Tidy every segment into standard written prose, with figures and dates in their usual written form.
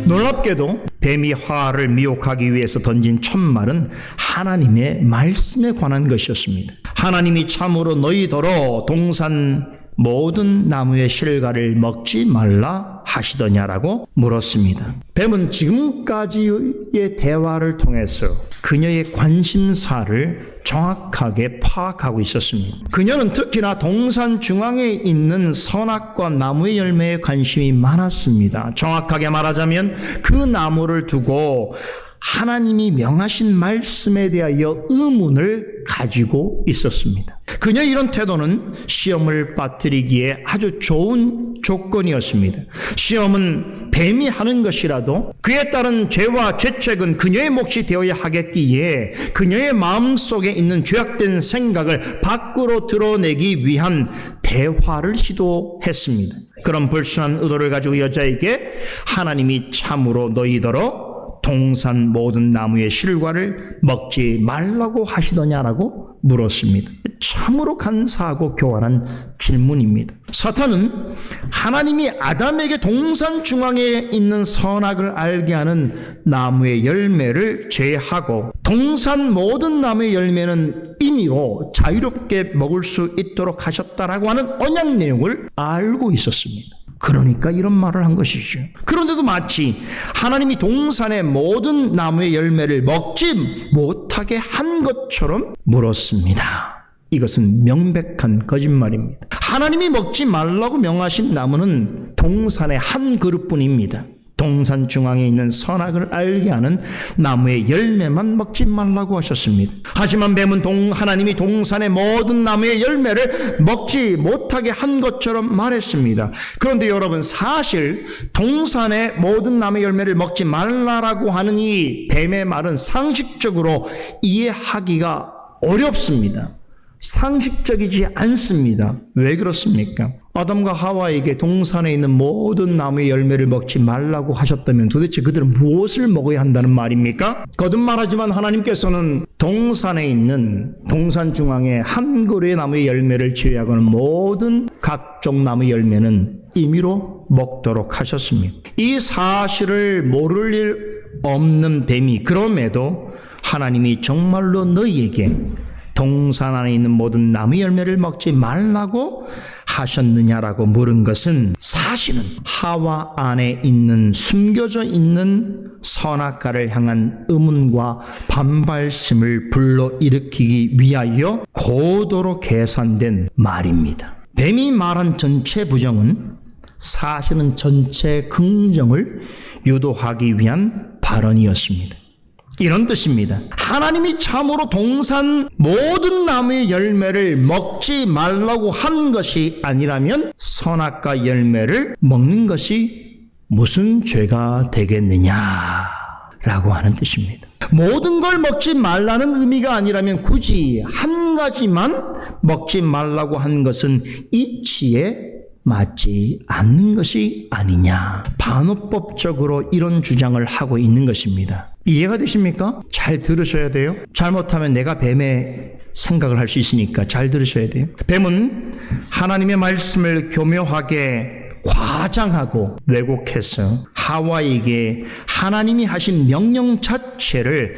놀랍게도 뱀이 하와를 미혹하기 위해서 던진 첫 말은 하나님의 말씀에 관한 것이었습니다. 하나님이 참으로 너희더러 동산 모든 나무의 실과를 먹지 말라 하시더냐라고 물었습니다. 뱀은 지금까지의 대화를 통해서 그녀의 관심사를 정확하게 파악하고 있었습니다. 그녀는 특히나 동산 중앙에 있는 선악과 나무의 열매에 관심이 많았습니다. 정확하게 말하자면 그 나무를 두고 하나님이 명하신 말씀에 대하여 의문을 가지고 있었습니다. 그녀의 이런 태도는 시험을 빠뜨리기에 아주 좋은 조건이었습니다. 시험은 뱀이 하는 것이라도 그에 따른 죄와 죄책은 그녀의 몫이 되어야 하겠기에 그녀의 마음속에 있는 죄악된 생각을 밖으로 드러내기 위한 대화를 시도했습니다. 그런 불순한 의도를 가지고 여자에게 하나님이 참으로 너희더러 동산 모든 나무의 실과를 먹지 말라고 하시더냐라고 물었습니다. 참으로 간사하고 교활한 질문입니다. 사탄은 하나님이 아담에게 동산 중앙에 있는 선악을 알게 하는 나무의 열매를 제하고 동산 모든 나무의 열매는 임의로 자유롭게 먹을 수 있도록 하셨다라고 하는 언약 내용을 알고 있었습니다. 그러니까 이런 말을 한 것이죠. 그런데도 마치 하나님이 동산의 모든 나무의 열매를 먹지 못하게 한 것처럼 물었습니다. 이것은 명백한 거짓말입니다. 하나님이 먹지 말라고 명하신 나무는 동산의 한 그릇뿐입니다. 동산 중앙에 있는 선악을 알게 하는 나무의 열매만 먹지 말라고 하셨습니다. 하지만 뱀은 하나님이 동산의 모든 나무의 열매를 먹지 못하게 한 것처럼 말했습니다. 그런데 여러분, 사실 동산의 모든 나무의 열매를 먹지 말라라고 하는 이 뱀의 말은 상식적으로 이해하기가 어렵습니다. 상식적이지 않습니다. 왜 그렇습니까? 아담과 하와에게 동산에 있는 모든 나무의 열매를 먹지 말라고 하셨다면 도대체 그들은 무엇을 먹어야 한다는 말입니까? 거듭말하지만 하나님께서는 동산에 있는 동산 중앙에 한 그루의 나무의 열매를 제외하고는 모든 각종 나무의 열매는 임의로 먹도록 하셨습니다. 이 사실을 모를 일 없는 뱀이 그럼에도 하나님이 정말로 너희에게 동산 안에 있는 모든 나무 열매를 먹지 말라고 하셨느냐라고 물은 것은 사실은 하와 안에 있는 숨겨져 있는 선악과를 향한 의문과 반발심을 불러일으키기 위하여 고도로 계산된 말입니다. 뱀이 말한 전체 부정은 사실은 전체 긍정을 유도하기 위한 발언이었습니다. 이런 뜻입니다. 하나님이 참으로 동산 모든 나무의 열매를 먹지 말라고 한 것이 아니라면 선악과 열매를 먹는 것이 무슨 죄가 되겠느냐라고 하는 뜻입니다. 모든 걸 먹지 말라는 의미가 아니라면 굳이 한 가지만 먹지 말라고 한 것은 이치에 맞지 않는 것이 아니냐. 반어법적으로 이런 주장을 하고 있는 것입니다. 이해가 되십니까? 잘 들으셔야 돼요. 잘못하면 내가 뱀의 생각을 할 수 있으니까 잘 들으셔야 돼요. 뱀은 하나님의 말씀을 교묘하게 과장하고 왜곡해서 하와에게 하나님이 하신 명령 자체를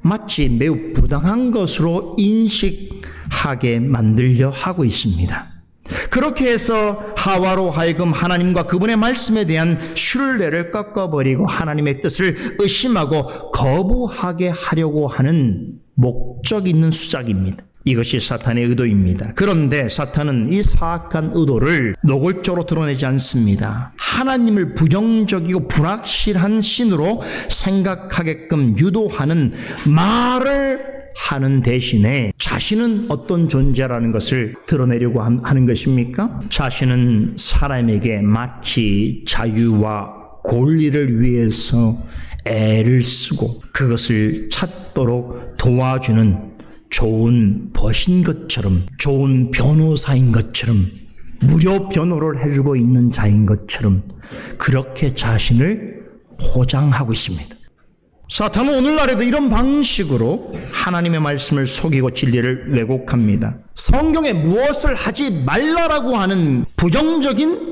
마치 매우 부당한 것으로 인식하게 만들려 하고 있습니다. 그렇게 해서 하와로 하여금 하나님과 그분의 말씀에 대한 신뢰를 꺾어버리고 하나님의 뜻을 의심하고 거부하게 하려고 하는 목적 있는 수작입니다. 이것이 사탄의 의도입니다. 그런데 사탄은 이 사악한 의도를 노골적으로 드러내지 않습니다. 하나님을 부정적이고 불확실한 신으로 생각하게끔 유도하는 말을 하는 대신에 자신은 어떤 존재라는 것을 드러내려고 하는 것입니까? 자신은 사람에게 마치 자유와 권리를 위해서 애를 쓰고 그것을 찾도록 도와주는 좋은 벗인 것처럼, 좋은 변호사인 것처럼, 무료 변호를 해주고 있는 자인 것처럼 그렇게 자신을 포장하고 있습니다. 사탄은 오늘날에도 이런 방식으로 하나님의 말씀을 속이고 진리를 왜곡합니다. 성경에 무엇을 하지 말라라고 하는 부정적인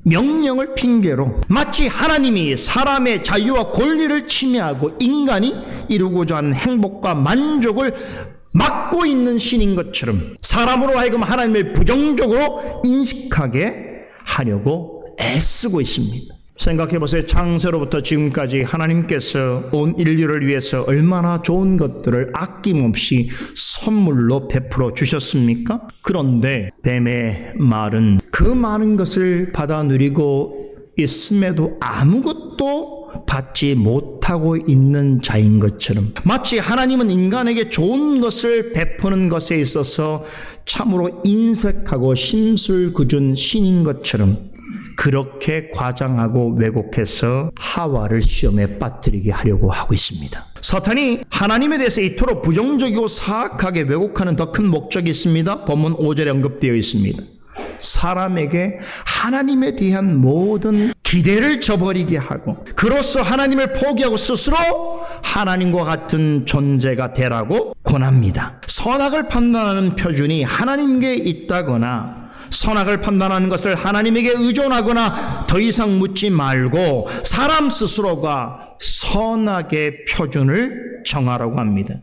명령을 핑계로 마치 하나님이 사람의 자유와 권리를 침해하고 인간이 이루고자 하는 행복과 만족을 막고 있는 신인 것처럼 사람으로 하여금 하나님을 부정적으로 인식하게 하려고 애쓰고 있습니다. 생각해보세요. 창세로부터 지금까지 하나님께서 온 인류를 위해서 얼마나 좋은 것들을 아낌없이 선물로 베풀어 주셨습니까? 그런데 뱀의 말은 그 많은 것을 받아 누리고 있음에도 아무것도 받지 못하고 있는 자인 것처럼, 마치 하나님은 인간에게 좋은 것을 베푸는 것에 있어서 참으로 인색하고 심술궂은 신인 것처럼 그렇게 과장하고 왜곡해서 하와를 시험에 빠뜨리게 하려고 하고 있습니다. 사탄이 하나님에 대해서 이토록 부정적이고 사악하게 왜곡하는 더 큰 목적이 있습니다. 본문 5절에 언급되어 있습니다. 사람에게 하나님에 대한 모든 기대를 저버리게 하고 그로써 하나님을 포기하고 스스로 하나님과 같은 존재가 되라고 권합니다. 선악을 판단하는 표준이 하나님께 있다거나 선악을 판단하는 것을 하나님에게 의존하거나 더 이상 묻지 말고 사람 스스로가 선악의 표준을 정하라고 합니다.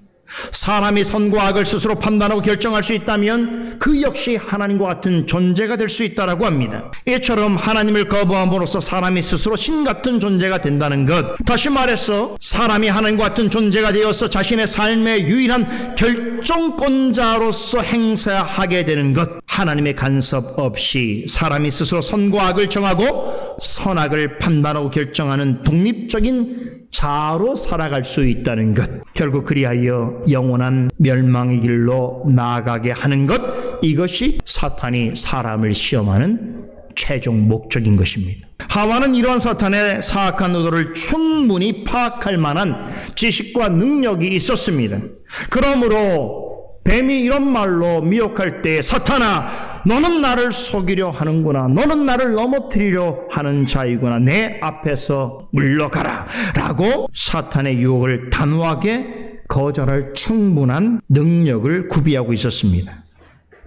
사람이 선과 악을 스스로 판단하고 결정할 수 있다면 그 역시 하나님과 같은 존재가 될 수 있다라고 합니다. 이처럼 하나님을 거부함으로써 사람이 스스로 신 같은 존재가 된다는 것, 다시 말해서 사람이 하나님과 같은 존재가 되어서 자신의 삶의 유일한 결정권자로서 행사하게 되는 것, 하나님의 간섭 없이 사람이 스스로 선과 악을 정하고 선악을 판단하고 결정하는 독립적인 자로 살아갈 수 있다는 것, 결국 그리하여 영원한 멸망의 길로 나아가게 하는 것, 이것이 사탄이 사람을 시험하는 최종 목적인 것입니다. 하와는 이러한 사탄의 사악한 의도를 충분히 파악할 만한 지식과 능력이 있었습니다. 그러므로 뱀이 이런 말로 미혹할 때 사탄아, 너는 나를 속이려 하는구나, 너는 나를 넘어뜨리려 하는 자이구나, 내 앞에서 물러가라 라고 사탄의 유혹을 단호하게 거절할 충분한 능력을 구비하고 있었습니다.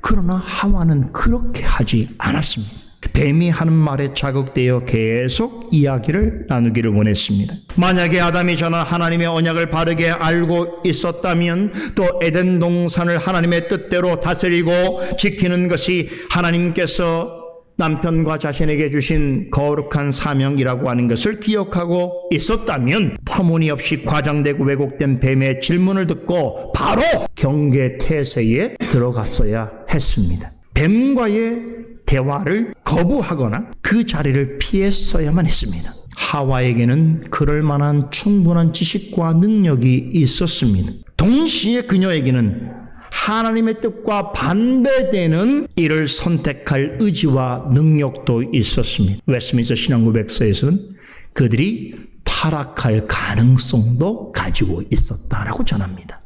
그러나 하와는 그렇게 하지 않았습니다. 뱀이 하는 말에 자극되어 계속 이야기를 나누기를 원했습니다. 만약에 아담이 저나 하나님의 언약을 바르게 알고 있었다면 또 에덴 동산을 하나님의 뜻대로 다스리고 지키는 것이 하나님께서 남편과 자신에게 주신 거룩한 사명이라고 하는 것을 기억하고 있었다면 터무니없이 과장되고 왜곡된 뱀의 질문을 듣고 바로 경계 태세에 들어갔어야 했습니다. 뱀과의 대화를 거부하거나 그 자리를 피했어야만 했습니다. 하와에게는 그럴 만한 충분한 지식과 능력이 있었습니다. 동시에 그녀에게는 하나님의 뜻과 반대되는 일을 선택할 의지와 능력도 있었습니다. 웨스트민스터 신앙고백서에서는 그들이 타락할 가능성도 가지고 있었다라고 전합니다.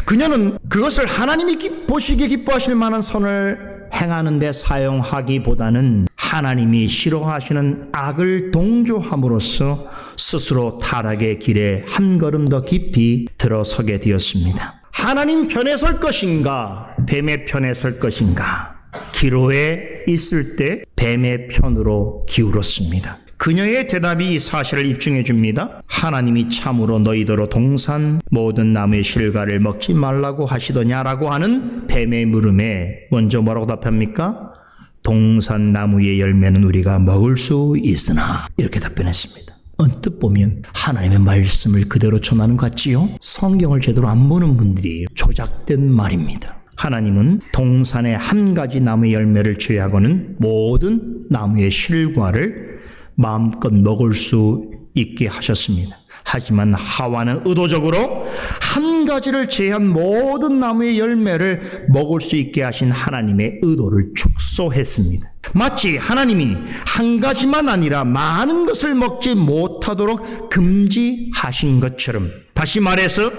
그녀는 그것을 하나님이 보시기에 기뻐하실 만한 선을 행하는 데 사용하기보다는 하나님이 싫어하시는 악을 동조함으로써 스스로 타락의 길에 한 걸음 더 깊이 들어서게 되었습니다. 하나님 편에 설 것인가, 뱀의 편에 설 것인가? 기로에 있을 때 뱀의 편으로 기울었습니다. 그녀의 대답이 이 사실을 입증해 줍니다. 하나님이 참으로 너희더러 동산 모든 나무의 실과를 먹지 말라고 하시더냐라고 하는 뱀의 물음에 먼저 뭐라고 답합니까? 동산 나무의 열매는 우리가 먹을 수 있으나, 이렇게 답변했습니다. 언뜻 보면 하나님의 말씀을 그대로 전하는 것 같지요? 성경을 제대로 안 보는 분들이 조작된 말입니다. 하나님은 동산의 한 가지 나무의 열매를 제외하고는 모든 나무의 실과를 마음껏 먹을 수 있게 하셨습니다. 하지만 하와는 의도적으로 한 가지를 제한 모든 나무의 열매를 먹을 수 있게 하신 하나님의 의도를 축소했습니다. 마치 하나님이 한 가지만 아니라 많은 것을 먹지 못하도록 금지하신 것처럼, 다시 말해서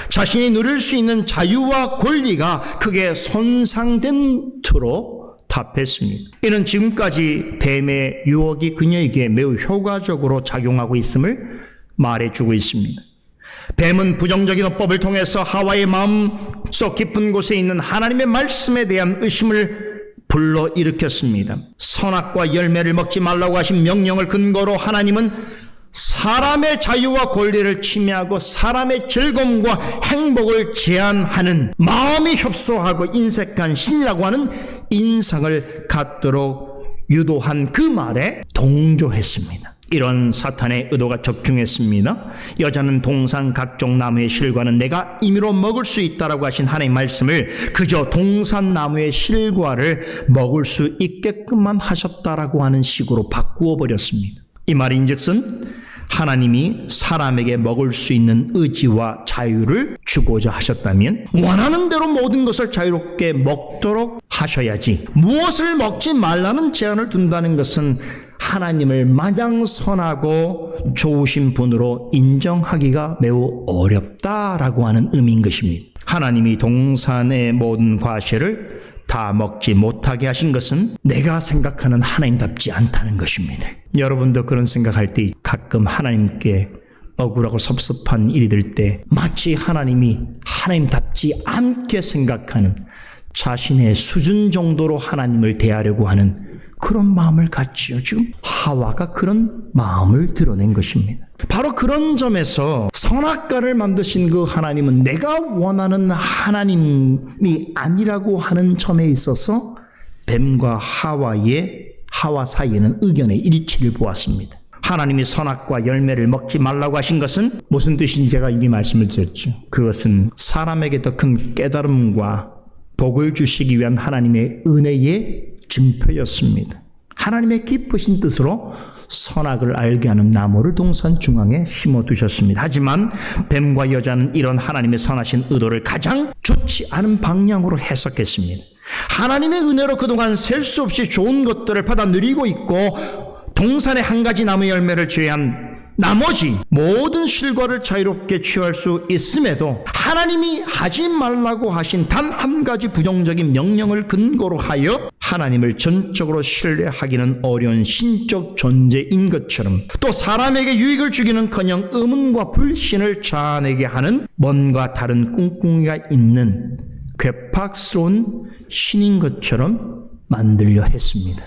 자신이 누릴 수 있는 자유와 권리가 크게 손상된 투로 답했습니다. 이는 지금까지 뱀의 유혹이 그녀에게 매우 효과적으로 작용하고 있음을 말해주고 있습니다. 뱀은 부정적인 어법을 통해서 하와의 마음속 깊은 곳에 있는 하나님의 말씀에 대한 의심을 불러일으켰습니다. 선악과 열매를 먹지 말라고 하신 명령을 근거로 하나님은 사람의 자유와 권리를 침해하고 사람의 즐거움과 행복을 제한하는, 마음이 협소하고 인색한 신이라고 하는 인상을 갖도록 유도한 그 말에 동조했습니다. 이런 사탄의 의도가 적중했습니다. 여자는 동산 각종 나무의 실과는 내가 임의로 먹을 수 있다라고 하신 하나님의 말씀을 그저 동산 나무의 실과를 먹을 수 있게끔만 하셨다라고 하는 식으로 바꾸어 버렸습니다. 이 말인즉슨 하나님이 사람에게 먹을 수 있는 의지와 자유를 주고자 하셨다면 원하는 대로 모든 것을 자유롭게 먹도록 하셔야지, 무엇을 먹지 말라는 제한을 둔다는 것은 하나님을 마냥 선하고 좋으신 분으로 인정하기가 매우 어렵다라고 하는 의미인 것입니다. 하나님이 동산의 모든 과실을 다 먹지 못하게 하신 것은 내가 생각하는 하나님답지 않다는 것입니다. 여러분도 그런 생각할 때 가끔 하나님께 억울하고 섭섭한 일이 들 때 마치 하나님이 하나님답지 않게 생각하는, 자신의 수준 정도로 하나님을 대하려고 하는 그런 마음을 갖지요. 지금 하와가 그런 마음을 드러낸 것입니다. 바로 그런 점에서 선악과를 만드신 그 하나님은 내가 원하는 하나님이 아니라고 하는 점에 있어서 뱀과 하와 사이에는 의견의 일치를 보았습니다. 하나님이 선악과 열매를 먹지 말라고 하신 것은 무슨 뜻인지 제가 이미 말씀을 드렸죠. 그것은 사람에게 더 큰 깨달음과 복을 주시기 위한 하나님의 은혜의 증표였습니다. 하나님의 기쁘신 뜻으로 선악을 알게 하는 나무를 동산 중앙에 심어두셨습니다. 하지만 뱀과 여자는 이런 하나님의 선하신 의도를 가장 좋지 않은 방향으로 해석했습니다. 하나님의 은혜로 그동안 셀 수 없이 좋은 것들을 받아 누리고 있고 동산의 한 가지 나무 열매를 제외한 나머지 모든 실과를 자유롭게 취할 수 있음에도 하나님이 하지 말라고 하신 단 한 가지 부정적인 명령을 근거로 하여 하나님을 전적으로 신뢰하기는 어려운 신적 존재인 것처럼, 또 사람에게 유익을 주기는커녕 의문과 불신을 자아내게 하는 뭔가 다른 꿍꿍이가 있는 괴팍스러운 신인 것처럼 만들려 했습니다.